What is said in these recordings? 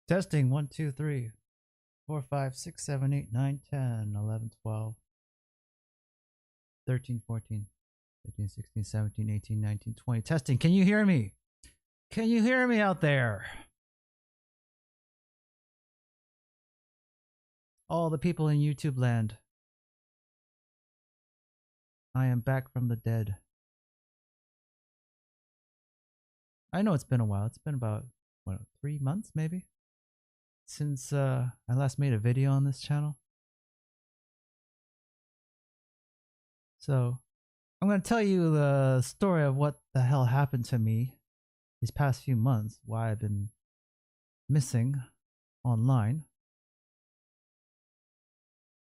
Testing 1, 2, 3, 4, 5, 6, 7, 8, 9, 10, 11, 12, 13, 14, 15, 16, 17, 18, 19, 20. Testing. Can you hear me? Can you hear me out there? All the people in YouTube land. I am back from the dead. I know it's been a while. It's been about, 3 months maybe? Since I last made a video on this channel. So, I'm going to tell you the story of what the hell happened to me these past few months, why I've been missing online.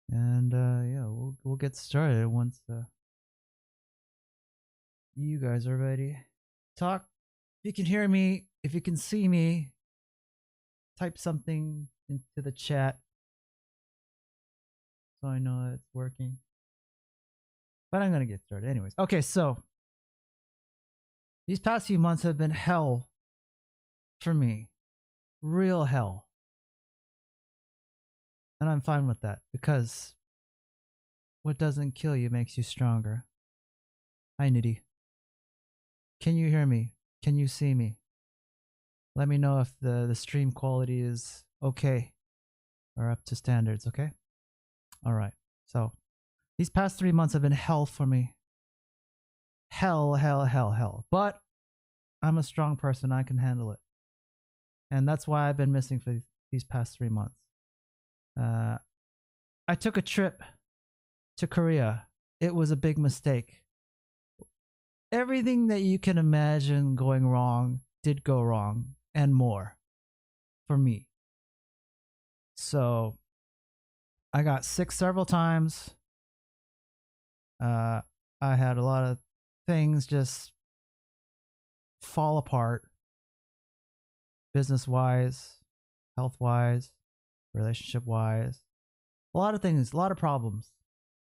And yeah, we'll get started once you guys are ready. Talk. If you can hear me, if you can see me, type something into the chat so I know it's working. But I'm gonna get started anyways. Okay, so these past few months have been hell for me. Real hell. And I'm fine with that because what doesn't kill you makes you stronger. Hi, Nitty. Can you hear me? Can you see me? Let me know if the stream quality is okay or up to standards, okay? All right. So these past 3 months have been hell for me. Hell, hell, hell, hell. But I'm a strong person. I can handle it. And that's why I've been missing for these past 3 months. I took a trip to Korea. It was a big mistake. Everything that you can imagine going wrong did go wrong and more for me. So I got sick several times. I had a lot of things just fall apart, business wise, health wise, relationship wise, a lot of things, a lot of problems.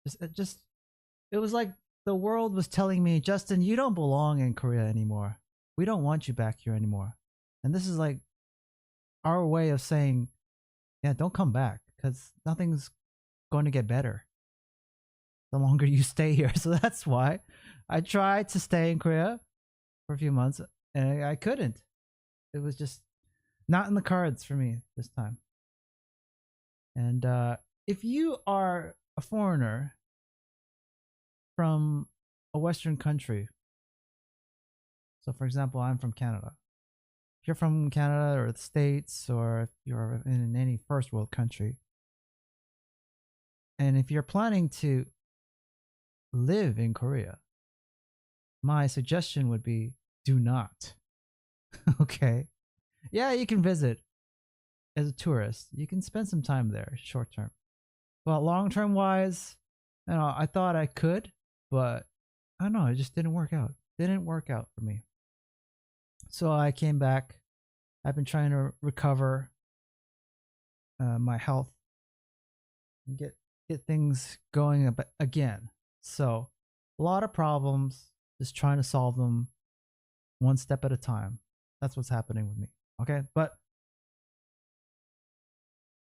It was like the world was telling me, Justin, you don't belong in Korea anymore. We don't want you back here anymore. And this is like our way of saying, yeah, don't come back because nothing's going to get better the longer you stay here. So that's why I tried to stay in Korea for a few months and I couldn't. It was just not in the cards for me this time. And if you are a foreigner from a Western country, so for example, I'm from Canada. If you're from Canada or the States, or if you're in any first world country, and if you're planning to live in Korea, my suggestion would be do not. Okay. Yeah, you can visit as a tourist. You can spend some time there short term. But long term wise, I thought I could, but I don't know, it just didn't work out. Didn't work out for me. So I came back. I've been trying to recover my health and get things going again. So a lot of problems, just trying to solve them one step at a time. That's what's happening with me. Okay, but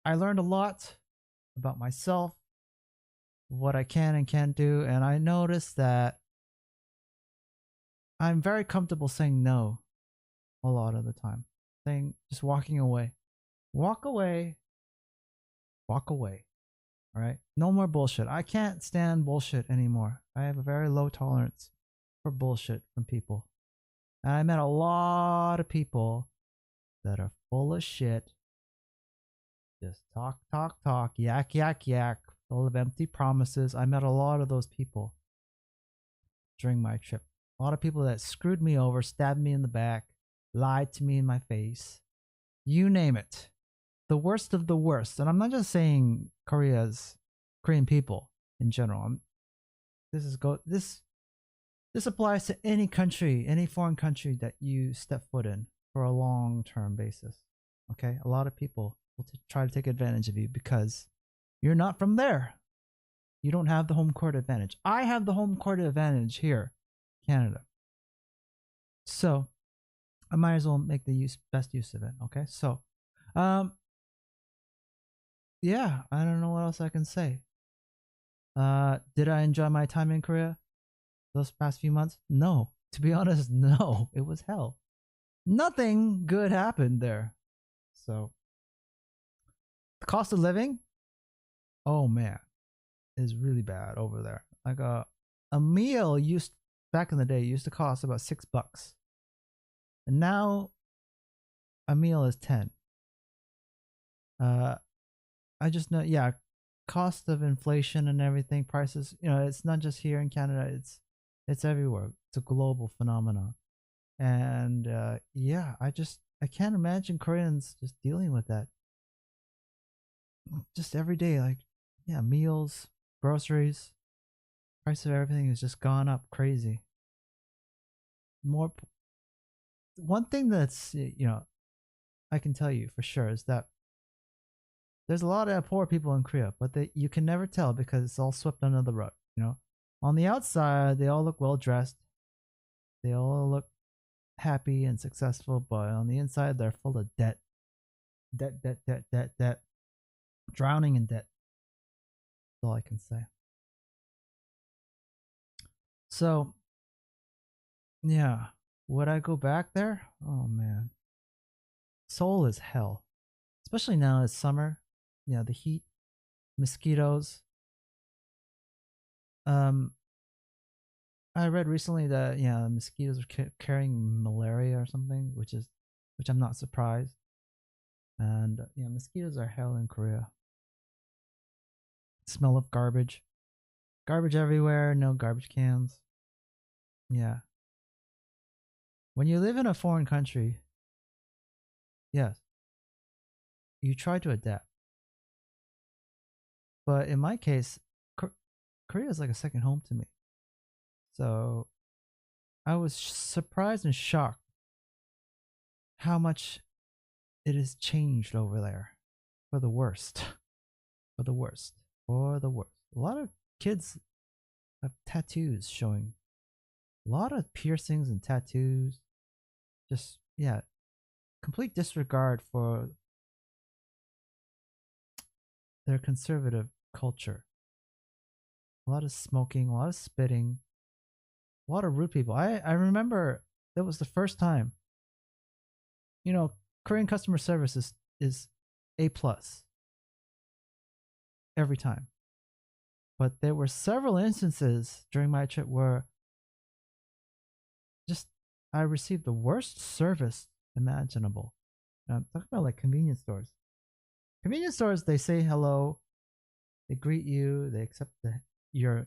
I learned a lot about myself, what I can and can't do, and I noticed that I'm very comfortable saying no a lot of the time. Just walking away. Walk away. Walk away. All right? No more bullshit. I can't stand bullshit anymore. I have a very low tolerance for bullshit from people. And I met a lot of people that are full of shit. Just talk, talk, talk, yak, yak, yak, full of empty promises. I met a lot of those people during my trip. A lot of people that screwed me over, stabbed me in the back, lied to me in my face. You name it. The worst of the worst. And I'm not just saying Korean people in general. This applies to any country, any foreign country that you step foot in for a long-term basis. Okay? A lot of people will try to take advantage of you because you're not from there. You don't have the home court advantage. I have the home court advantage here, Canada. So I might as well make the best use of it. Okay? So Um, yeah, I don't know what else I can say. Did I enjoy my time in Korea those past few months? No. To be honest, no. It was hell. Nothing good happened there. So, the cost of living, oh man, is really bad over there. Like a meal used back in the day used to cost about $6, and now a meal is 10. Uh, I just know, yeah, cost of inflation and everything, prices. It's not just here in Canada. It's everywhere. It's a global phenomenon, and yeah, I can't imagine Koreans just dealing with that just every day. Like, yeah, meals, groceries, price of everything has just gone up crazy. More One thing that's I can tell you for sure is that there's a lot of poor people in Korea, but you can never tell because it's all swept under the rug. On the outside, they all look well dressed, they all look happy and successful, but on the inside, they're full of debt, debt, drowning in debt. That's all I can say. So, yeah, would I go back there? Oh man, Seoul is hell, especially now it's summer. Yeah, the heat, mosquitoes. Um, I read recently that yeah, mosquitoes are carrying malaria or something, which I'm not surprised. And yeah, mosquitoes are hell in Korea. Smell of garbage, garbage everywhere, no garbage cans. Yeah, when you live in a foreign country, yes, you try to adapt. But in my case, Korea is like a second home to me. So I was surprised and shocked how much it has changed over there for the worst. For the worst. For the worst. A lot of kids have tattoos showing. A lot of piercings and tattoos. Just, yeah, complete disregard for their conservative culture. A lot of smoking, a lot of spitting, a lot of rude people. I remember that was the first time. Korean customer service is A plus every time. But there were several instances during my trip where just I received the worst service imaginable. And I'm talking about like convenience stores. Convenience stores, they say hello, they greet you, they accept your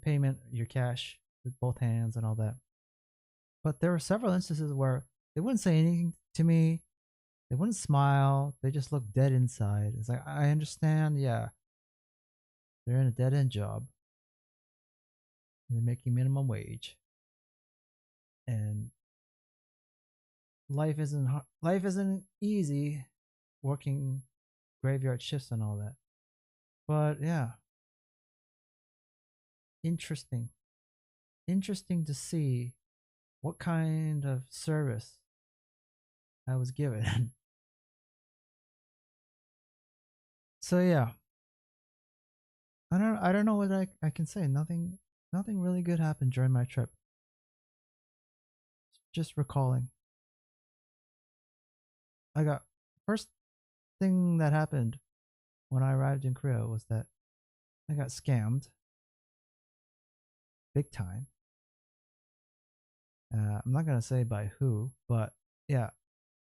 payment, your cash with both hands and all that. But there were several instances where they wouldn't say anything to me. They wouldn't smile. They just looked dead inside. It's like I understand, yeah, they're in a dead end job. They're making minimum wage, and life isn't easy working graveyard shifts and all that. But yeah, interesting. Interesting to see what kind of service I was given. So yeah, I don't know what I can say. Nothing really good happened during my trip. Just recalling. I got first thing that happened when I arrived in Korea was that I got scammed big time. I'm not gonna say by who, but yeah,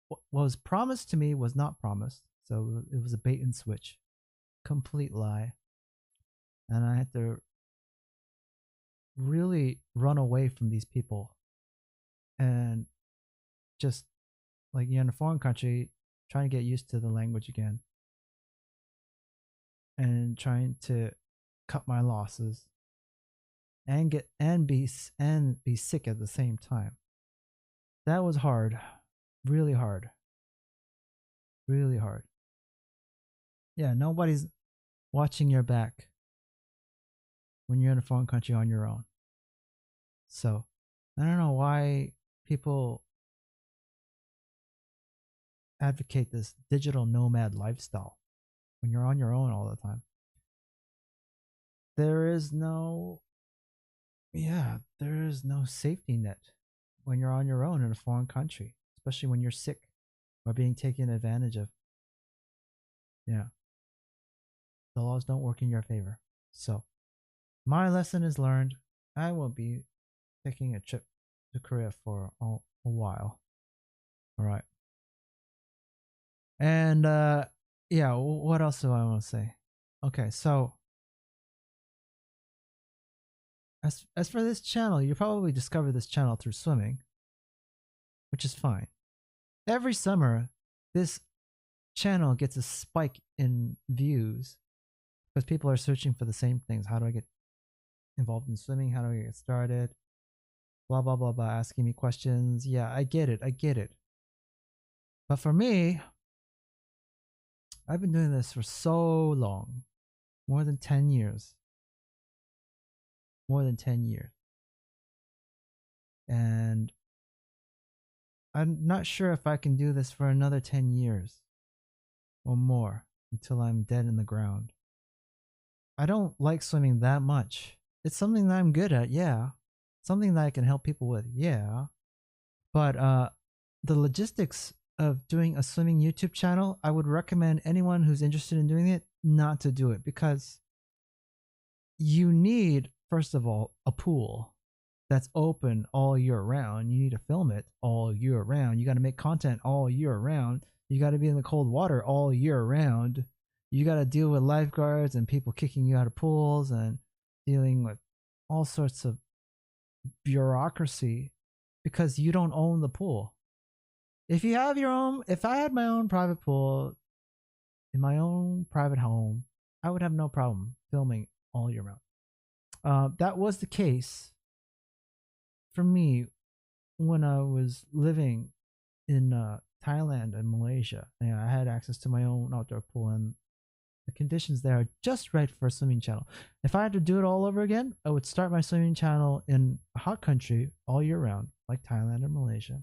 what was promised to me was not promised. So it was a bait and switch, complete lie, and I had to really run away from these people and just like you're in a foreign country, trying to get used to the language again, and trying to cut my losses and be sick at the same time. That was hard, really hard, really hard. Yeah, nobody's watching your back when you're in a foreign country on your own. So I don't know why people advocate this digital nomad lifestyle when you're on your own all the time. There is no, yeah, there is no safety net when you're on your own in a foreign country, especially when you're sick or being taken advantage of. Yeah, the laws don't work in your favor. So, my lesson is learned. I will be taking a trip to Korea for a while. All right. And yeah, what else do I want to say? Okay, so as for this channel, you probably discovered this channel through swimming, which is fine. Every summer, this channel gets a spike in views because people are searching for the same things. How do I get involved in swimming? How do I get started? Blah blah blah blah, asking me questions. Yeah, I get it. I get it. But for me, I've been doing this for so long, more than 10 years. More than 10 years. And I'm not sure if I can do this for another 10 years or more until I'm dead in the ground. I don't like swimming that much. It's something that I'm good at, yeah. Something that I can help people with, yeah. But the logistics of doing a swimming YouTube channel, I would recommend anyone who's interested in doing it not to do it because you need, first of all, a pool that's open all year round. You need to film it all year round. You got to make content all year round. You got to be in the cold water all year round. You got to deal with lifeguards and people kicking you out of pools and dealing with all sorts of bureaucracy because you don't own the pool. If you have your own, if I had my own private pool in my own private home, I would have no problem filming all year round. That was the case for me when I was living in Thailand and Malaysia. Yeah, I had access to my own outdoor pool, and the conditions there are just right for a swimming channel. If I had to do it all over again, I would start my swimming channel in a hot country all year round, like Thailand or Malaysia,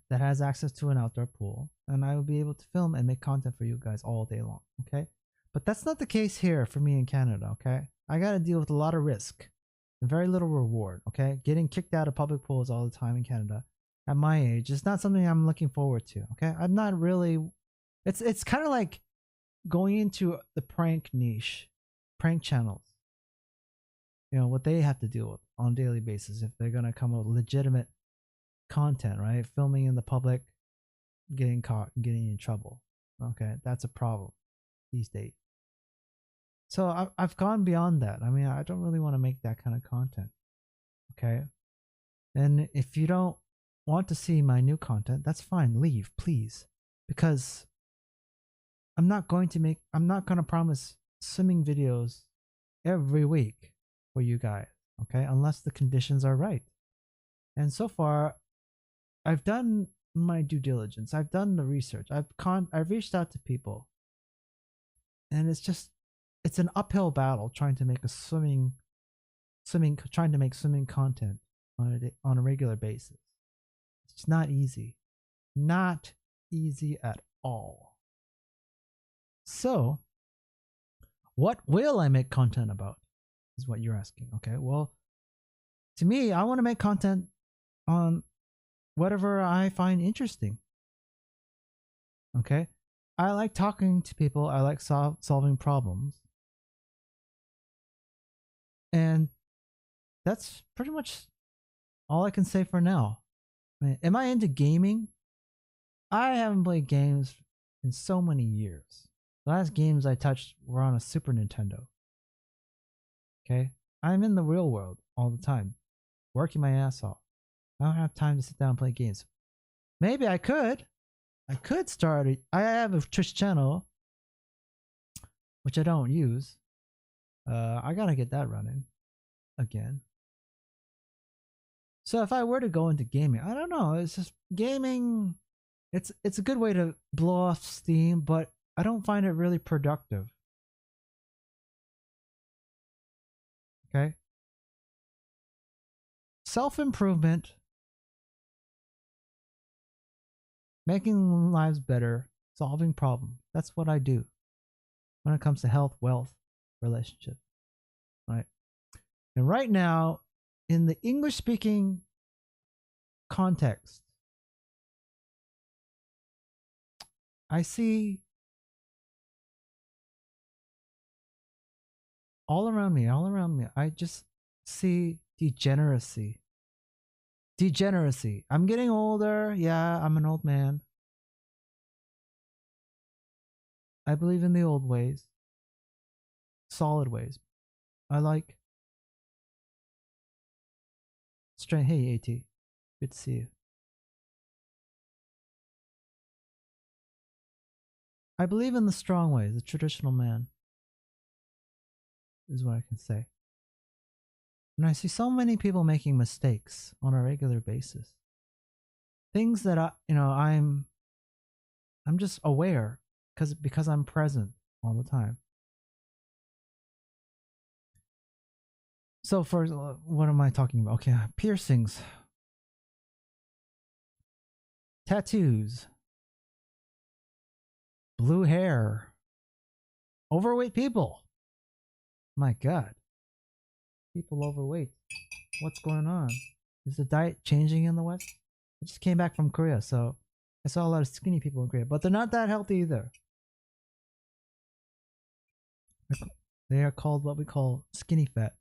that has access to an outdoor pool, and I would be able to film and make content for you guys all day long. Okay, but that's not the case here for me in Canada. Okay, I got to deal with a lot of risk and very little reward. Okay, getting kicked out of public pools all the time in Canada at my age is not something I'm looking forward to. Okay, I'm not really. It's kind of like going into the prank niche, prank channels. You know what they have to deal with on a daily basis if they're gonna come up with legitimate content, right? Filming in the public, getting caught, getting in trouble. Okay, that's a problem these days. So I've gone beyond that. I mean, I don't really want to make that kind of content. Okay, and if you don't want to see my new content, that's fine. Leave, please, because I'm not going to promise swimming videos every week for you guys, okay? Unless the conditions are right. And so far, I've done my due diligence. I've done the research. I've reached out to people. And it's an uphill battle trying to make swimming content on a regular basis. It's not easy. Not easy at all. So, what will I make content about? Is what you're asking. Okay, well, to me, I want to make content on whatever I find interesting. Okay, I like talking to people. I like solving problems, and that's pretty much all I can say for now. I mean, am I into gaming? I haven't played games in so many years. The last games I touched were on a Super Nintendo. Okay? I'm in the real world all the time, working my ass off. I don't have time to sit down and play games. Maybe I could. I could start it. I have a Twitch channel, which I don't use. I gotta get that running again. So if I were to go into gaming, I don't know. It's just gaming. It's a good way to blow off steam, but I don't find it really productive. Okay. Self-improvement making lives better, solving problems. That's what I do when it comes to health, wealth, relationships, right? And right now, in the English speaking context, I see all around me, I just see degeneracy. Degeneracy. I'm getting older. Yeah, I'm an old man. I believe in the old ways, solid ways. I like strength. Hey, AT. Good to see you. I believe in the strong ways, the traditional man, is what I can say. And I see so many people making mistakes on a regular basis. Things that I'm just aware because I'm present all the time. So for what am I talking about? Okay, piercings, tattoos, blue hair, overweight people. My God, people overweight. What's going on? Is the diet changing in the West? I just came back from Korea, so I saw a lot of skinny people in Korea, but they're not that healthy either. They are called what we call skinny fat.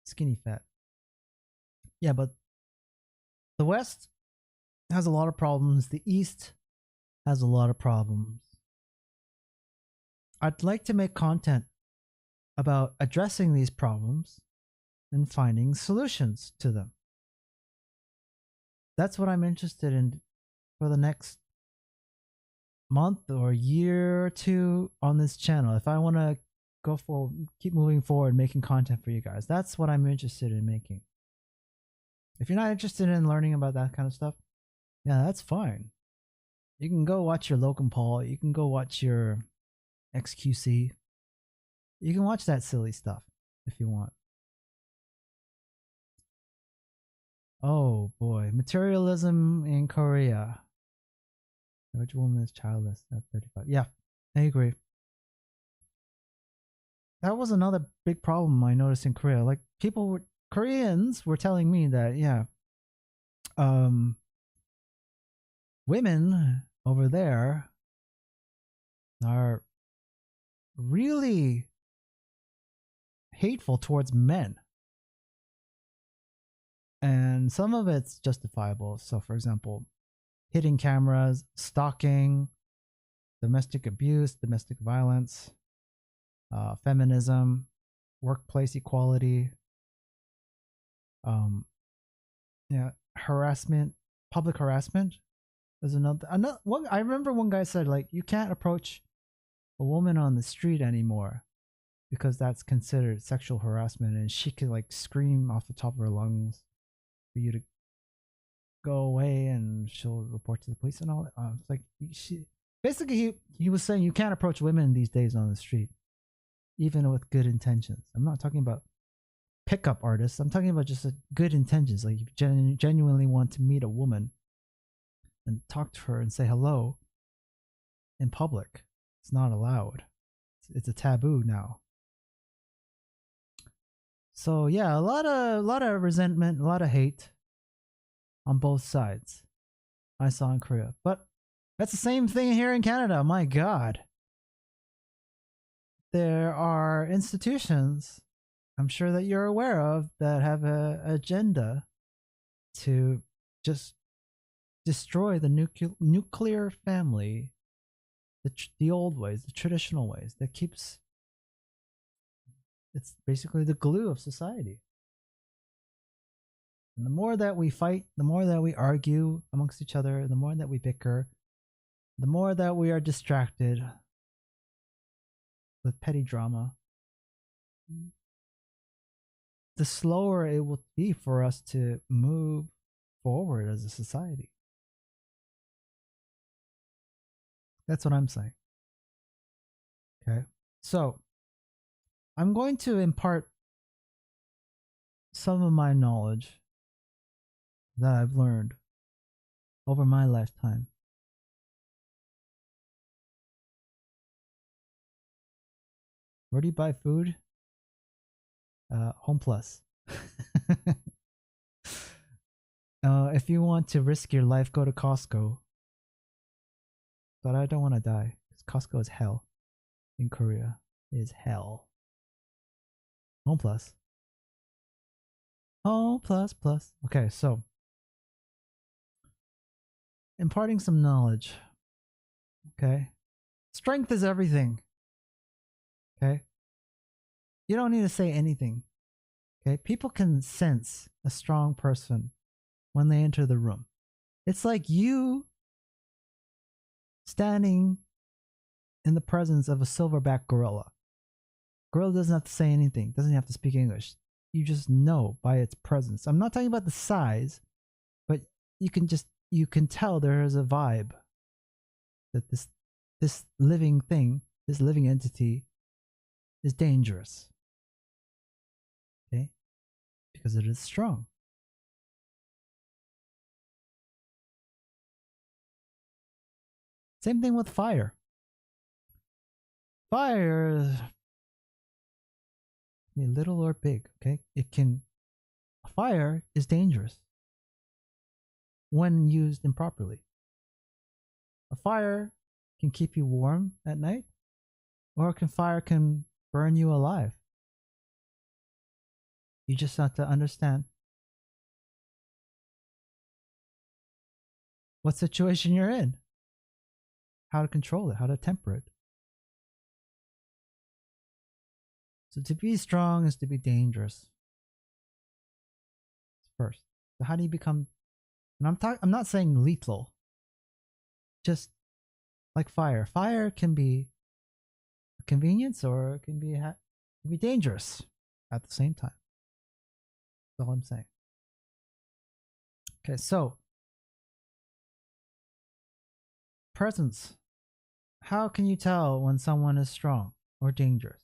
Skinny fat. Yeah, but the West has a lot of problems. The East has a lot of problems. I'd like to make content about addressing these problems and finding solutions to them. That's what I'm interested in for the next month or year or two on this channel. If I want to go for keep moving forward making content for you guys, that's what I'm interested in making. If you're not interested in learning about that kind of stuff, yeah, that's fine. You can go watch your Logan Paul, you can go watch your XQC, you can watch that silly stuff if you want. Oh boy, materialism in Korea. Which woman is childless at 35? Yeah, I agree. That was another big problem I noticed in Korea. Like Koreans were telling me that women over there are really hateful towards men. And some of it's justifiable. So for example, hidden cameras, stalking, domestic abuse, domestic violence, feminism, workplace equality, yeah, harassment, public harassment is another one. I remember one guy said like you can't approach a woman on the street anymore because that's considered sexual harassment, and she could like scream off the top of her lungs for you to go away, and she'll report to the police and all that. It's like he was saying you can't approach women these days on the street, even with good intentions. I'm not talking about pickup artists. I'm talking about just good intentions. Like you genuinely want to meet a woman and talk to her and say hello in public. It's not allowed. It's a taboo now. So yeah, a lot of resentment, a lot of hate on both sides I saw in Korea. But that's the same thing here in Canada. My God. There are institutions I'm sure that you're aware of that have an agenda to just destroy the nuclear family, the old ways, the traditional ways that keeps. It's basically the glue of society. And the more that we fight, the more that we argue amongst each other, the more that we bicker, the more that we are distracted with petty drama, the slower it will be for us to move forward as a society. That's what I'm saying. Okay. So I'm going to impart some of my knowledge that I've learned over my lifetime. Where do you buy food? Home Plus. If you want to risk your life, go to Costco. But I don't want to die. Costco is hell in Korea. It is hell. Home Plus. Home Plus Plus. Okay, so imparting some knowledge. Okay. Strength is everything. Okay. You don't need to say anything. Okay. People can sense a strong person when they enter the room. It's like you standing in the presence of a silverback gorilla. Gorilla doesn't have to say anything, doesn't have to speak English. You just know by its presence. I'm not talking about the size, but you can tell there is a vibe that this living thing, this living entity is dangerous. Okay? Because it is strong. Same thing with fire. Fire can be little or big, okay? Fire is dangerous when used improperly. A fire can keep you warm at night, or fire can burn you alive. You just have to understand what situation you're in, how to control it, how to temper it. So to be strong is to be dangerous. First. So how do you become, and I'm not saying lethal, just like fire. Fire can be a convenience or it can be dangerous at the same time. That's all I'm saying. Okay, so presence. How can you tell when someone is strong or dangerous?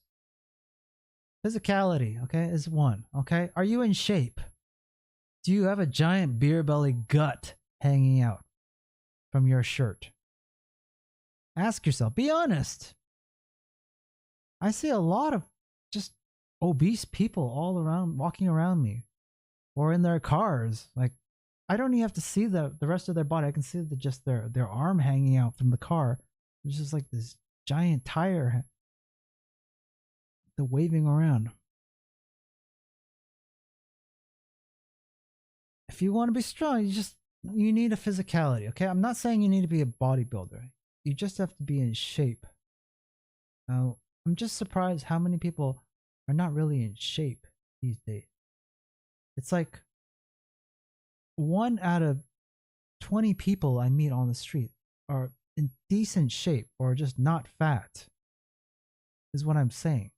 Physicality, okay, is one. Okay, are you in shape? Do you have a giant beer belly gut hanging out from your shirt? Ask yourself, be honest. I see a lot of just obese people all around, walking around me or in their cars. Like, I don't even have to see the rest of their body. I can see just their arm hanging out from the car. There's just like this giant tire waving around. If you want to be strong, you need a physicality, okay? I'm not saying you need to be a bodybuilder. You just have to be in shape. Now, I'm just surprised how many people are not really in shape these days. It's like 1 out of 20 people I meet on the street are in decent shape or just not fat, is what I'm saying.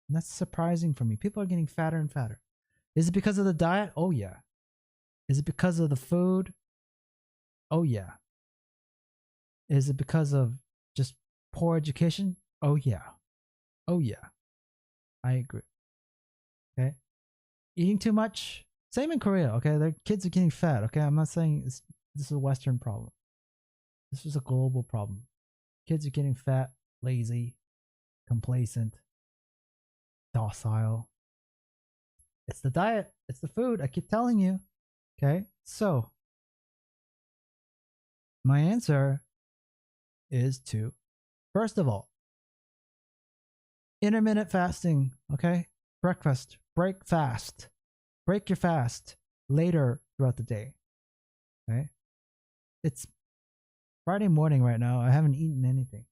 And that's surprising for me. People are getting fatter and fatter. Is it because of the diet? Oh, yeah. Is it because of the food? Oh, yeah. Is it because of just poor education? Oh, yeah. Oh, yeah. I agree. Okay. Eating too much? Same in Korea, okay? Their kids are getting fat, okay? I'm not saying this is a Western problem. This is a global problem. Kids are getting fat, lazy, complacent, docile. It's the diet. It's the food. I keep telling you. Okay? So, my answer is to, first of all, intermittent fasting, okay? Breakfast, break fast. Break your fast later throughout the day. Okay? It's Friday morning right now. I haven't eaten anything.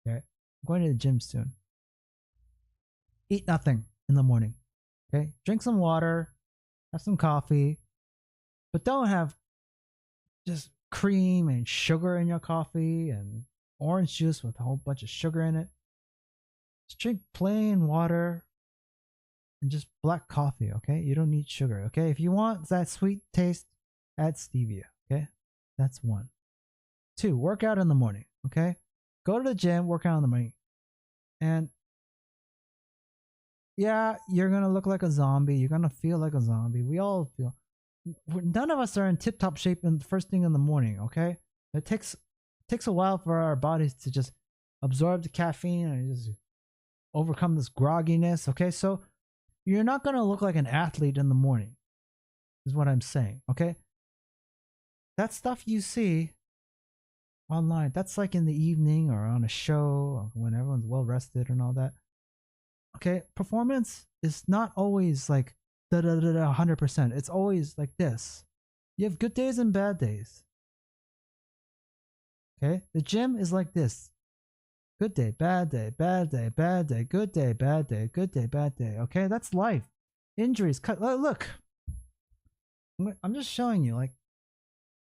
Okay? I'm going to the gym soon. Eat nothing in the morning. Okay? Drink some water, have some coffee, but don't have just cream and sugar in your coffee and orange juice with a whole bunch of sugar in it. Just drink plain water and just black coffee, okay? You don't need sugar, okay? If you want that sweet taste, add stevia, okay? That's 1. 2, work out in the morning, okay? Go to the gym, work out in the morning. And yeah, you're going to look like a zombie. You're going to feel like a zombie. We all feel. none of us are in tip-top shape in the first thing in the morning. Okay, it takes a while for our bodies to just absorb the caffeine and just overcome this grogginess. Okay, so you're not gonna look like an athlete in the morning, is what I'm saying. Okay, that stuff you see online, that's like in the evening or on a show when everyone's well rested and all that. Okay, performance is not always like da da da da 100%. It's always like this. You have good days and bad days. Okay, the gym is like this. Good day, bad day, bad day, bad day, good day, bad day, good day, bad day. Okay, that's life. Injuries. Look, I'm just showing you. Like,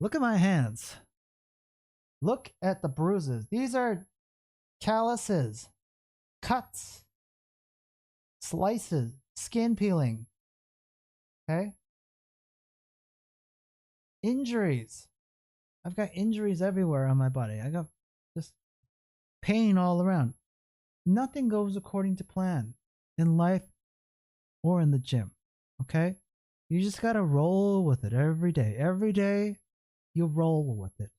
look at my hands. Look at the bruises. These are calluses, cuts, slices, skin peeling. Okay? Injuries. I've got injuries everywhere on my body. I got just pain all around. Nothing goes according to plan in life or in the gym. Okay? You just gotta roll with it every day. Every day, you roll with it.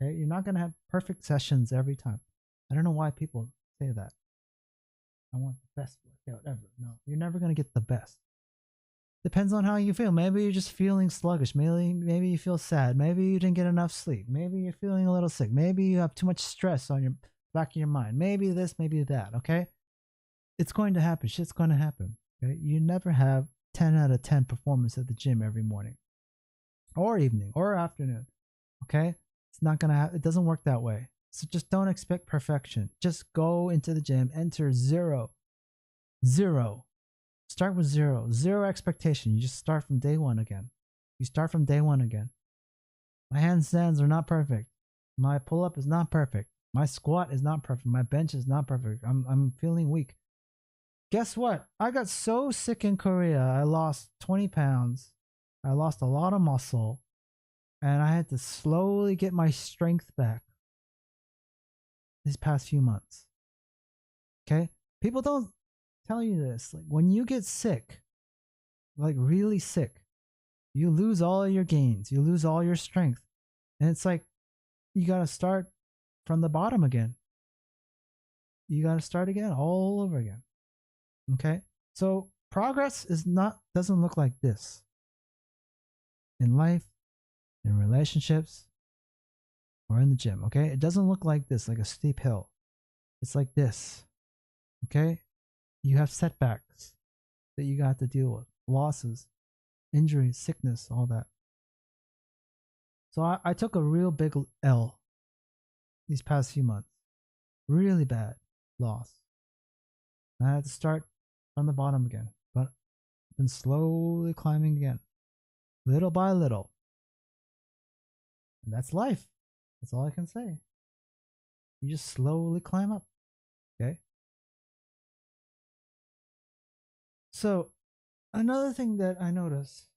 Okay? You're not gonna have perfect sessions every time. I don't know why people say that. I want the best workout ever. No, you're never gonna get the best. Depends on how you feel. Maybe you're just feeling sluggish. Maybe you feel sad. Maybe you didn't get enough sleep. Maybe you're feeling a little sick. Maybe you have too much stress on your back of your mind. Maybe this, maybe that. Okay, it's going to happen. Shit's going to happen. Okay, you never have 10 out of 10 performance at the gym every morning, or evening, or afternoon. Okay, it's not gonna. It doesn't work that way. So just don't expect perfection. Just go into the gym. Enter zero. Start with zero expectation. You just start from day one again. You start from day one again. My handstands are not perfect. My pull-up is not perfect. My squat is not perfect. My bench is not perfect. I'm feeling weak. Guess what? I got so sick in Korea. I lost 20 pounds. I lost a lot of muscle. And I had to slowly get my strength back these past few months. Okay? People don't tell you this. Like, when you get sick, like really sick, you lose all your gains. You lose all your strength. And it's like you got to start from the bottom again. You got to start again all over again. Okay? So progress doesn't look like this. In life, in relationships, or in the gym, okay? It doesn't look like this, like a steep hill. It's like this. Okay? You have setbacks that you got to deal with, losses, injuries, sickness, all that. So I took a real big L these past few months. Really bad loss. I had to start from the bottom again, but I've been slowly climbing again, little by little. And that's life. That's all I can say. You just slowly climb up. Okay? So, another thing that I notice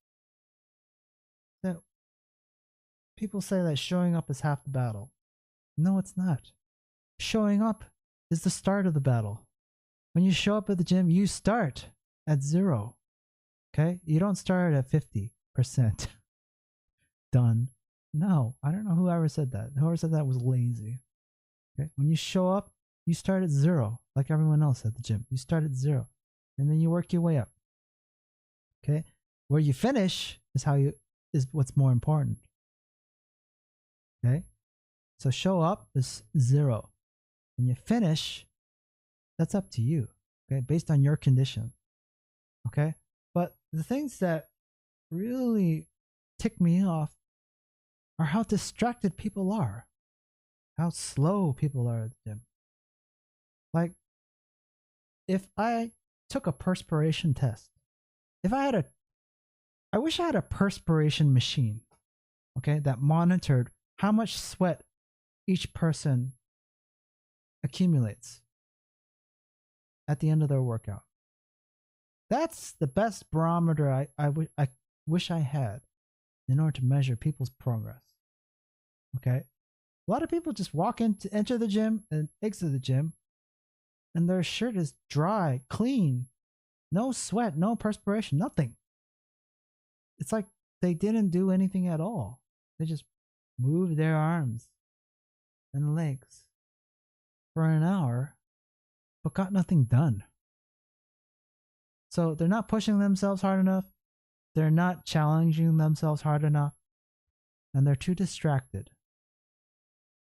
that people say that showing up is half the battle. No, it's not. Showing up is the start of the battle. When you show up at the gym, you start at 0. Okay? You don't start at 50% done. No, I don't know whoever said that. Whoever said that was lazy. Okay? When you show up, you start at 0, like everyone else at the gym. You start at 0, and then you work your way up. Okay? Where you finish is what's more important. Okay? So show up is 0. When you finish, that's up to you. Okay? Based on your condition. Okay? But the things that really tick me off are how distracted people are. How slow people are at the gym. Like, if I took a perspiration test, I wish I had a perspiration machine, okay, that monitored how much sweat each person accumulates at the end of their workout. That's the best barometer I wish I had in order to measure people's progress. Okay? A lot of people just enter the gym and exit the gym, and their shirt is dry, clean, no sweat, no perspiration, nothing. It's like they didn't do anything at all. They just moved their arms and legs for an hour, but got nothing done. So they're not pushing themselves hard enough. They're not challenging themselves hard enough. And they're too distracted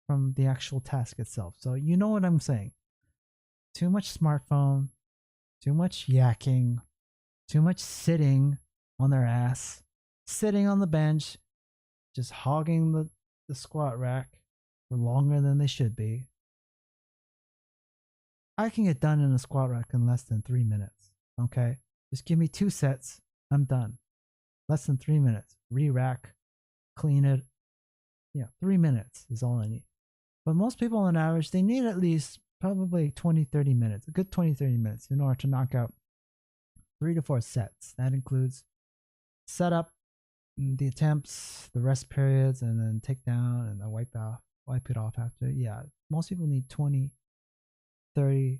from the actual task itself. So you know what I'm saying. Too much smartphone, too much yakking, too much sitting on their ass, sitting on the bench, just hogging the squat rack for longer than they should be. I can get done in a squat rack in less than 3 minutes. Okay? Just give me 2 sets. I'm done. Less than 3 minutes. Re-rack, clean it. Yeah, 3 minutes is all I need. But most people on average, they need at least probably 20, 30 minutes, a good 20, 30 minutes in order to knock out 3 to 4 sets. That includes setup, the attempts, the rest periods, and then take down and then wipe it off after. Yeah, most people need 20, 30,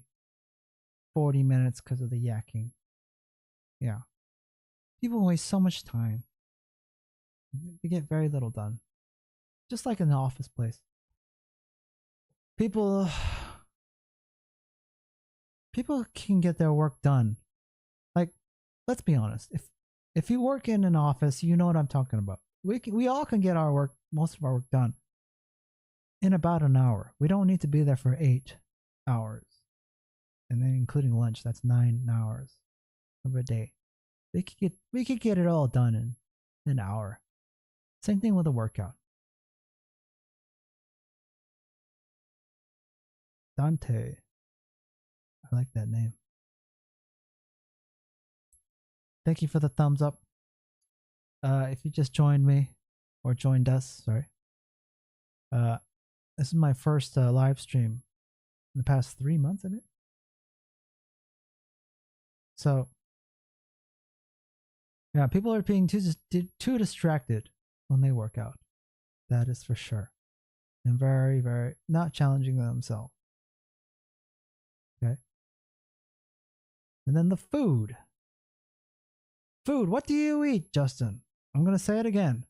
40 minutes because of the yakking. Yeah. People waste so much time. They get very little done. Just like in the office place. People can get their work done. Like, let's be honest. If you work in an office, you know what I'm talking about. We all can get most of our work done in about an hour. We don't need to be there for 8 hours. And then including lunch, that's 9 hours of a day. We could get it all done in an hour. Same thing with a workout. Dante. I like that name. Thank you for the thumbs up. If you just joined me or joined us, sorry. This is my first live stream in the past 3 months, I think. So, yeah, people are being too distracted when they work out. That is for sure. And very, very not challenging themselves. Okay. And then the food. Food. What do you eat, Justin? I'm going to say it again.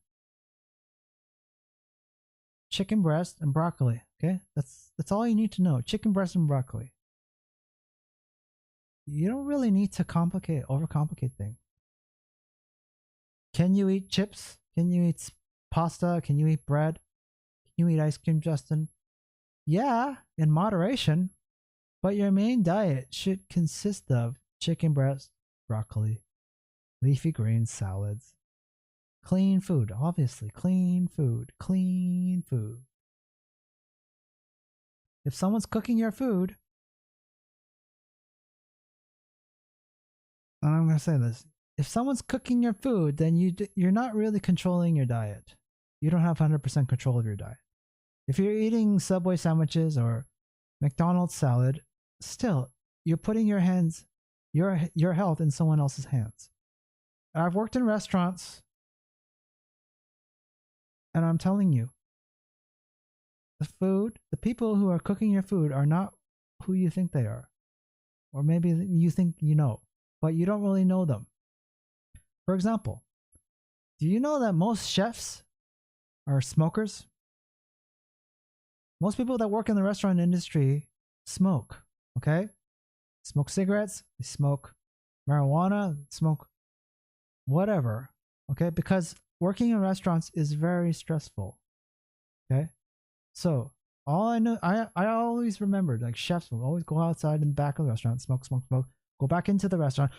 Chicken breast and broccoli. Okay? That's all you need to know. Chicken breast and broccoli. You don't really need to overcomplicate things. Can you eat chips? Can you eat pasta? Can you eat bread? Can you eat ice cream, Justin? Yeah, in moderation. But your main diet should consist of chicken breast, broccoli, leafy greens, salads, clean food, obviously, clean food. If someone's cooking your food, and I'm going to say this, if someone's cooking your food, then you're not really controlling your diet. You don't have 100% control of your diet. If you're eating Subway sandwiches or McDonald's salad, still, you're putting your health in someone else's hands. I've worked in restaurants, and I'm telling you, the people who are cooking your food are not who you think they are. Or maybe you think you know, but you don't really know them. For example, do you know that most chefs are smokers? Most people that work in the restaurant industry smoke, okay? Smoke cigarettes, they smoke marijuana, smoke whatever, okay? Because working in restaurants is very stressful, okay? So all I know, I always remembered, like chefs will always go outside in the back of the restaurant, smoke, go back into the restaurant,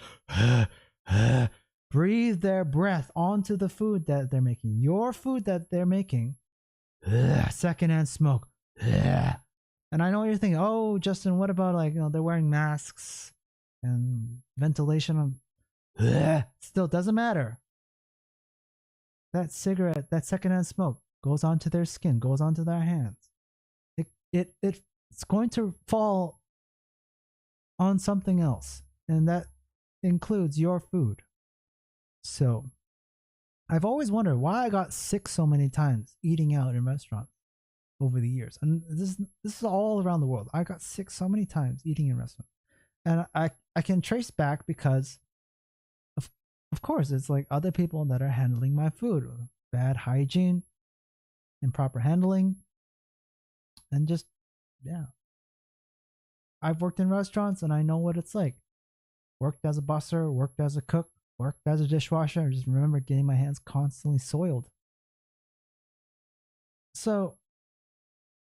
breathe their breath onto the food that they're making. Your food that they're making, secondhand smoke. And I know what you're thinking, oh, Justin, what about they're wearing masks and ventilation? Still doesn't matter. That cigarette, that secondhand smoke goes onto their skin, goes onto their hands. It's going to fall on something else, and that includes your food. So I've always wondered why I got sick so many times eating out in restaurants over the years. And this is all around the world. I got sick so many times eating in restaurants. And I can trace back because of course, it's like other people that are handling my food, bad hygiene, improper handling, and just, yeah. I've worked in restaurants and I know what it's like. Worked as a busser, worked as a cook, worked as a dishwasher. I just remember getting my hands constantly soiled. So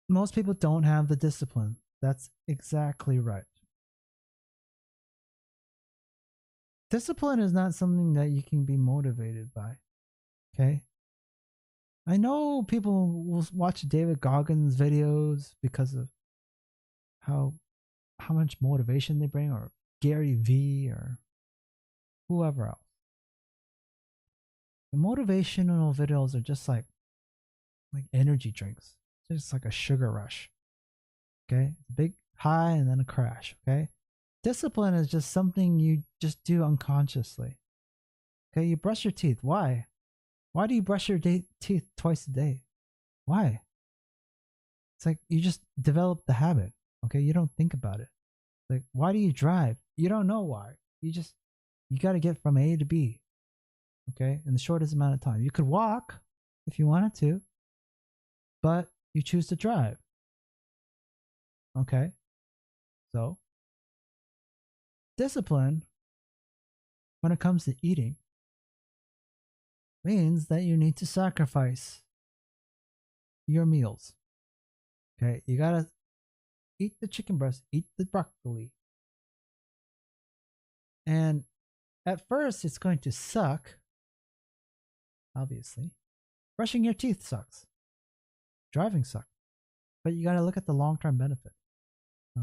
most people don't have the discipline. That's exactly right. Discipline is not something that you can be motivated by. Okay. I know people will watch David Goggins videos because of how how much motivation they bring, or Gary V, or whoever else. The motivational videos are just like energy drinks. It's just like a sugar rush. Okay? It's a big high and then a crash. Okay? Discipline is just something you just do unconsciously. Okay? You brush your teeth. Why? Why do you brush your teeth twice a day? Why? It's like you just develop the habit. Okay? You don't think about it. Like, why do you drive? You don't know why. You got to get from A to B. Okay? In the shortest amount of time. You could walk if you wanted to, but you choose to drive. Okay? So, discipline when it comes to eating means that you need to sacrifice your meals. Okay? You got to eat the chicken breast, eat the broccoli. And at first, it's going to suck, obviously. Brushing your teeth sucks. Driving sucks. But you got to look at the long-term benefit.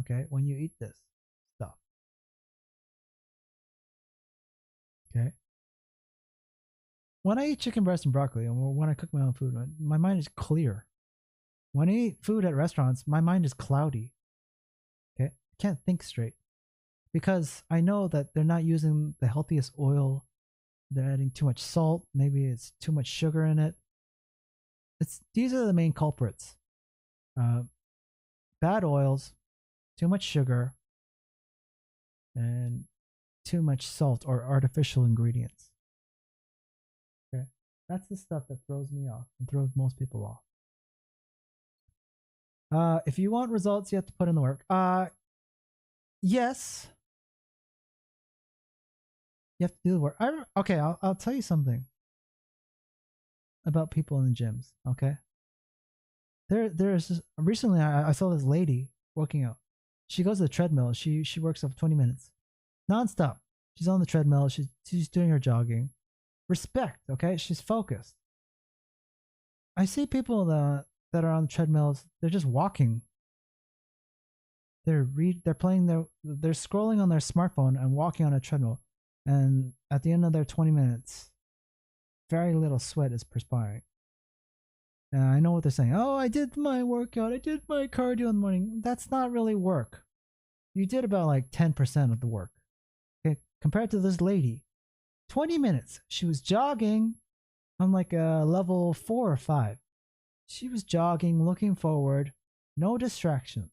Okay? When you eat this stuff. Okay? When I eat chicken breast and broccoli, or when I cook my own food, my mind is clear. When I eat food at restaurants, my mind is cloudy. Okay? I can't think straight. Because I know that they're not using the healthiest oil. They're adding too much salt. Maybe it's too much sugar in it. These are the main culprits. Bad oils, too much sugar, and too much salt or artificial ingredients. Okay, that's the stuff that throws me off and throws most people off. If you want results, you have to put in the work. Yes, you have to do the work. Okay, I'll tell you something about people in the gyms. Okay, recently I saw this lady working out. She goes to the treadmill. She works up 20 minutes nonstop. She's on the treadmill. She's doing her jogging. Respect, okay? She's focused. I see people that are on treadmills. They're just walking. They're scrolling on their smartphone and walking on a treadmill. And at the end of their 20 minutes, very little sweat is perspiring. And I know what they're saying. Oh, I did my workout. I did my cardio in the morning. That's not really work. You did about like 10% of the work. Okay, compared to this lady, 20 minutes. She was jogging on like a level 4 or 5. She was jogging, looking forward, no distractions.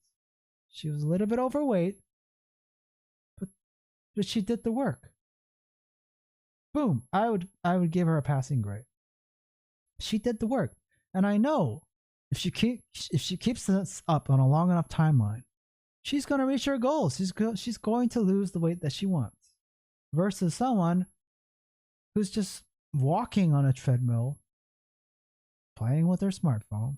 She was a little bit overweight, but she did the work. Boom. I would give her a passing grade. She did the work. And I know if she keeps this up on a long enough timeline, she's going to reach her goals. She's going to lose the weight that she wants. Versus someone who's just walking on a treadmill, playing with their smartphone,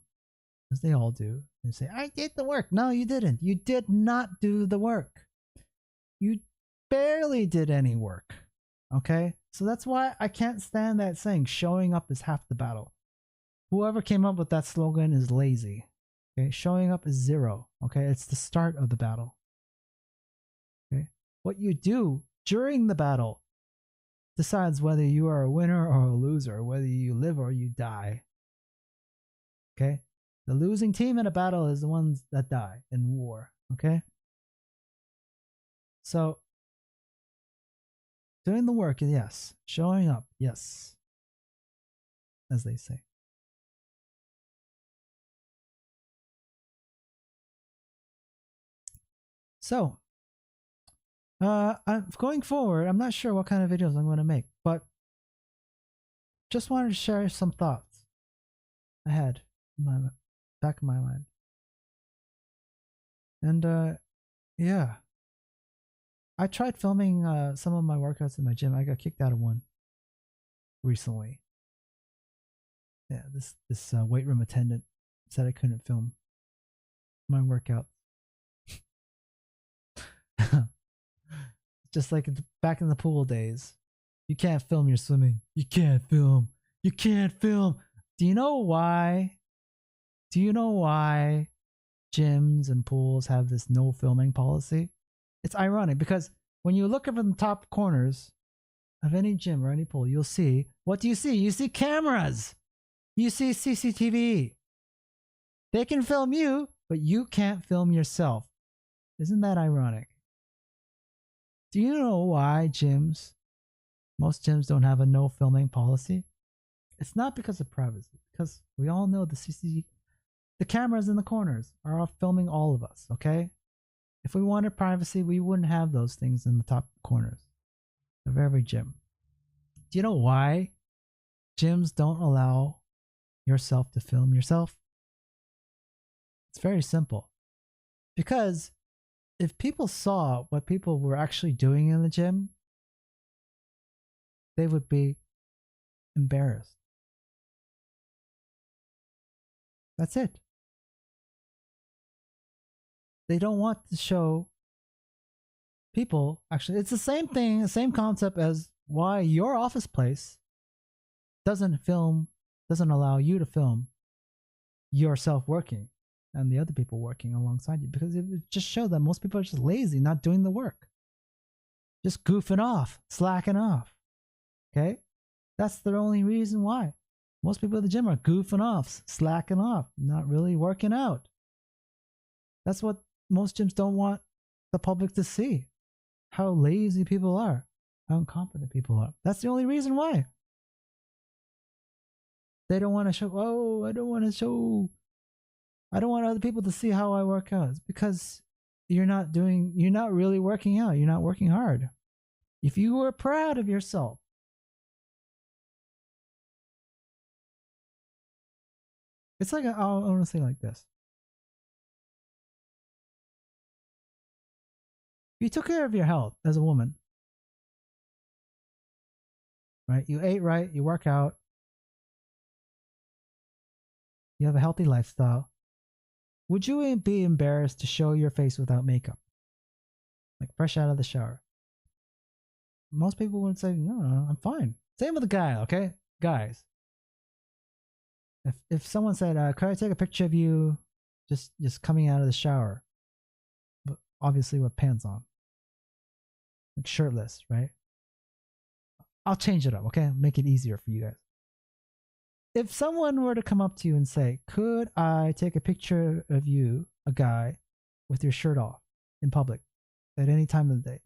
as they all do. They say, I did the work. No, you didn't. You did not do the work. You barely did any work. Okay? So that's why I can't stand that saying, showing up is half the battle. Whoever came up with that slogan is lazy. Okay? Showing up is 0. Okay? It's the start of the battle. Okay? What you do during the battle decides whether you are a winner or a loser, whether you live or you die. Okay? The losing team in a battle is the ones that die in war. Okay? So, doing the work, yes. Showing up, yes. As they say. So, I'm going forward. I'm not sure what kind of videos I'm going to make, but just wanted to share some thoughts I had in my back of my mind. And yeah, I tried filming some of my workouts in my gym. I got kicked out of one recently. Yeah, this weight room attendant said I couldn't film my workout. Just like back in the pool days, you can't film your swimming. You can't film. You can't film. Do you know why? Do you know why gyms and pools have this no filming policy? It's ironic because when you look up in the top corners of any gym or any pool, you'll see, what do you see? You see cameras. You see CCTV. They can film you, but you can't film yourself. Isn't that ironic? Do you know why most gyms don't have a no filming policy? It's not because of privacy, because we all know the cameras in the corners are all filming all of us, okay? If we wanted privacy, we wouldn't have those things in the top corners of every gym. Do you know why gyms don't allow yourself to film yourself? It's very simple. Because if people saw what people were actually doing in the gym, they would be embarrassed. That's it. They don't want to show people, actually, it's the same thing, the same concept as why your office place doesn't allow you to film yourself working and the other people working alongside you, because it would just show that most people are just lazy, not doing the work, just goofing off, slacking off. Okay? That's the only reason why. Most people at the gym are goofing off, slacking off, not really working out. That's what most gyms don't want the public to see. How lazy people are, how incompetent people are. That's the only reason why. They don't want to show, I don't want other people to see how I work out. It's because you're not really working out. You're not working hard. If you were proud of yourself, it's like, I want to say like this. If you took care of your health as a woman, right? You ate right, you work out, you have a healthy lifestyle. Would you be embarrassed to show your face without makeup? Like fresh out of the shower? Most people would say, no, I'm fine. Same with the guy, okay? Guys. If someone said, could I take a picture of you just coming out of the shower? But obviously with pants on. Like shirtless, right? I'll change it up, okay? Make it easier for you guys. If someone were to come up to you and say, could I take a picture of you, a guy, with your shirt off in public at any time of the day?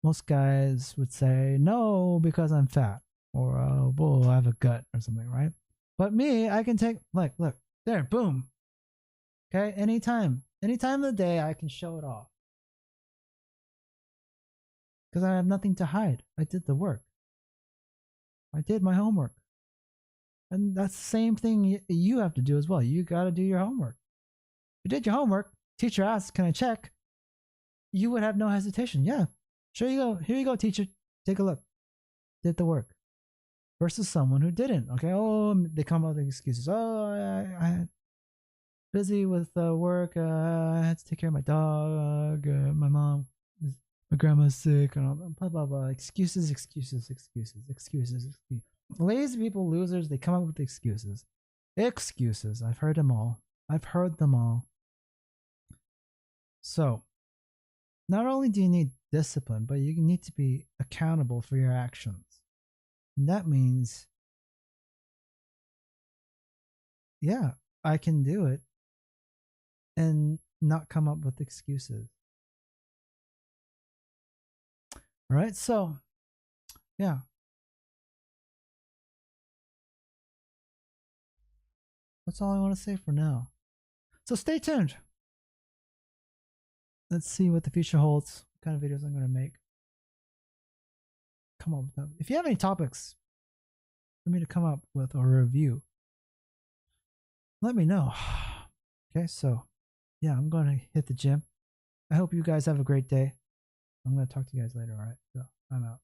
Most guys would say, no, because I'm fat. Or, oh, whoa, I have a gut or something, right? But me, I can take, like, look, there, boom. Okay, anytime of the day, I can show it off. Because I have nothing to hide. I did the work. I did my homework. And that's the same thing you have to do as well. You got to do your homework. If you did your homework, teacher asks, can I check? You would have no hesitation. Yeah, sure you go. Here you go, teacher. Take a look. Did the work. Versus someone who didn't. Okay, oh, they come up with excuses. Oh, I busy with work. I had to take care of my dog. My mom, my grandma's sick, and all, blah blah blah. Excuses. Lazy people, losers. They come up with excuses. Excuses. I've heard them all. So, not only do you need discipline, but you need to be accountable for your actions. And that means, yeah, I can do it and not come up with excuses. All right, so yeah. That's all I want to say for now. So stay tuned. Let's see what the future holds, what kind of videos I'm going to make. Come on with them. If you have any topics for me to come up with a review, let me know. Okay, so yeah, I'm going to hit the gym. I hope you guys have a great day. I'm going to talk to you guys later. All right, so I'm out.